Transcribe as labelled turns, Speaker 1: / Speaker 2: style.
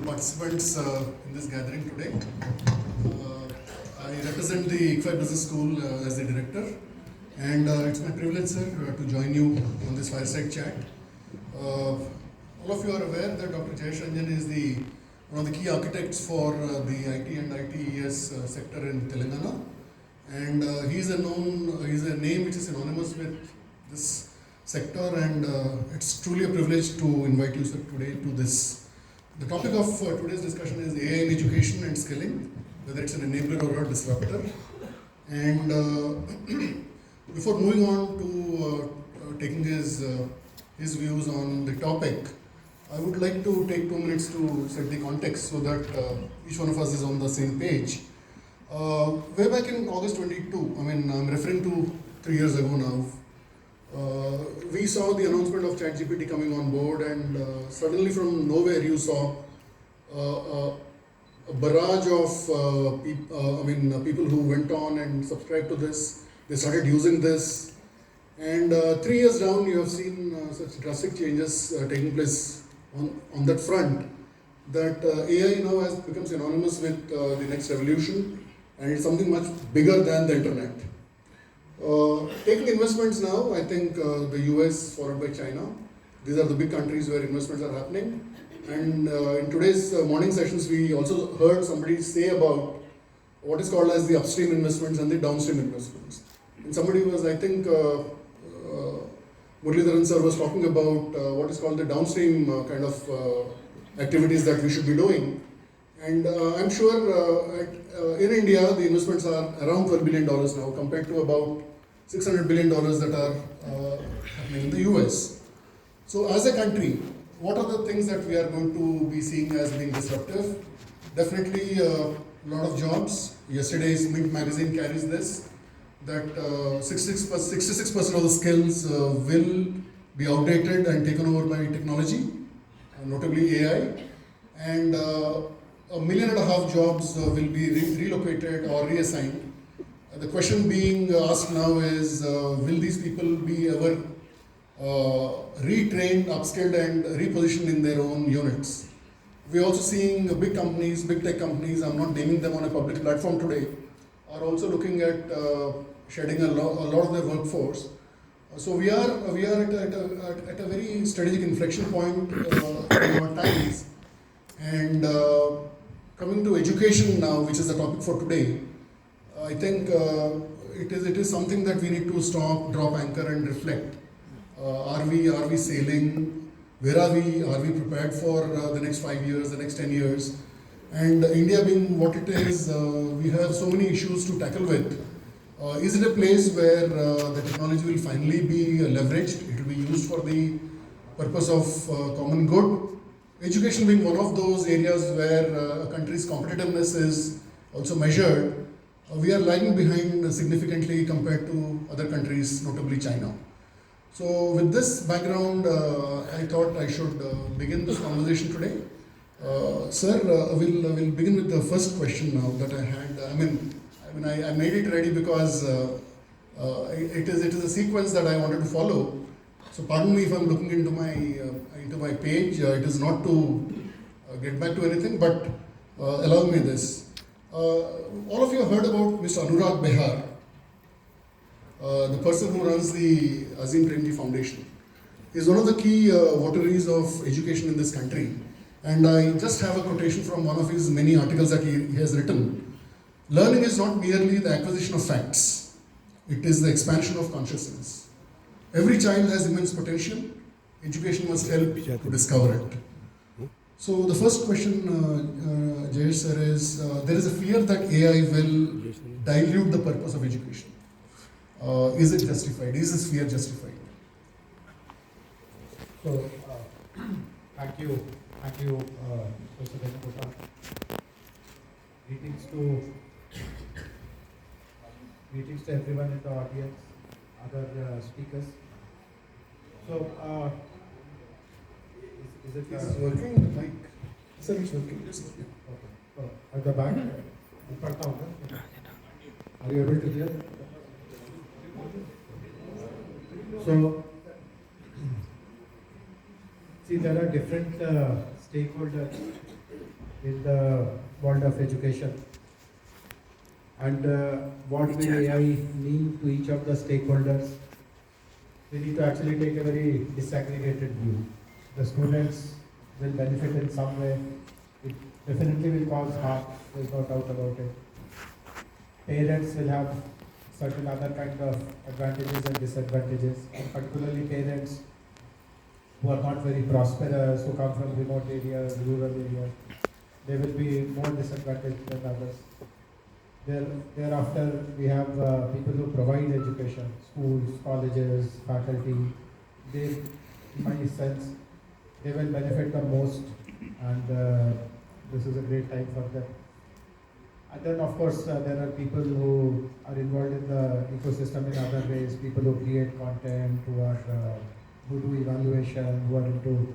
Speaker 1: participants in this gathering today. I represent the ICFI Business School as the director, and it's my privilege, sir, to join you on this fireside chat. All of you are aware that Dr. Jayesh Ranjan is one of the key architects for the IT and ITES sector in Telangana, and he's a name which is synonymous with this sector, and it's truly a privilege to invite you, sir, today to this. The topic of today's discussion is AI in education and skilling, whether it's an enabler or a disruptor. And before moving on to taking his views on the topic, I would like to take 2 minutes to set the context so that each one of us is on the same page. Way back in August 22, I'm referring to 3 years ago now, we saw the announcement of ChatGPT coming on board, and suddenly from nowhere you saw a barrage of people who went on and subscribed to this. They started using this, and 3 years down you have seen such drastic changes taking place on that front, that AI now has become synonymous with the next revolution, and it's something much bigger than the internet. Taking investments now, I think the US followed by China. These are the big countries where investments are happening. And in today's morning sessions, we also heard somebody say about what is called as the upstream investments and the downstream investments. And somebody was, I think, Muralidharan sir was talking about what is called the downstream kind of activities that we should be doing. And I'm sure in India, the investments are around $12 billion now, compared to about $600 billion that are happening in the US. So as a country, what are the things that we are going to be seeing as being disruptive? Definitely a lot of jobs. Yesterday's Mint magazine carries this, that 66% of the skills will be outdated and taken over by technology, notably AI. And 1.5 million jobs will be relocated or reassigned. The question being asked now is, will these people be ever retrained, upskilled and repositioned in their own units? We're also seeing big companies, big tech companies, I'm not naming them on a public platform today, are also looking at shedding a lot of their workforce. So we are at a very strategic inflection point in our times. And coming to education now, which is the topic for today, I think it is something that we need to stop, drop anchor and reflect. Are we sailing? Where are we? Are we prepared for the next 5 years, the next 10 years? And India being what it is, we have so many issues to tackle with. Is it a place where the technology will finally be leveraged? It will be used for the purpose of common good? Education being one of those areas where a country's competitiveness is also measured, we are lagging behind significantly compared to other countries, notably China. So with this background, I thought I should begin this conversation today. Sir, we'll begin with the first question now that I had. I made it ready because it is a sequence that I wanted to follow. So pardon me if I'm looking into my page. It is not to get back to anything, but allow me this. All of you have heard about Mr. Anurag Behar, the person who runs the Azim Premji Foundation. He is one of the key votaries of education in this country. And I just have a quotation from one of his many articles that he has written. Learning is not merely the acquisition of facts. It is the expansion of consciousness. Every child has immense potential. Education must help to discover it. So the first question, Jayesh sir, is there is a fear that AI will dilute the purpose of education. Is it justified? Is this fear justified?
Speaker 2: So, thank you, Professor Venugopal. Greetings to everyone in the audience, other speakers. So, is it
Speaker 1: working? The mic. Sir, it's working. Yes, sir.
Speaker 2: Okay. So, at the back, are you able to hear? So, see, there are different stakeholders in the world of education. And what will AI mean to each of the stakeholders? We need to actually take a very disaggregated view. The students will benefit in some way. It definitely will cause harm, there's no doubt about it. Parents will have certain other kind of advantages and disadvantages, and particularly parents who are not very prosperous, who come from remote areas, rural areas, they will be more disadvantaged than others. Thereafter, we have people who provide education, schools, colleges, faculty. They, in my sense, they will benefit the most, and this is a great time for them. And then, of course, there are people who are involved in the ecosystem in other ways. People who create content, who do evaluation, who are into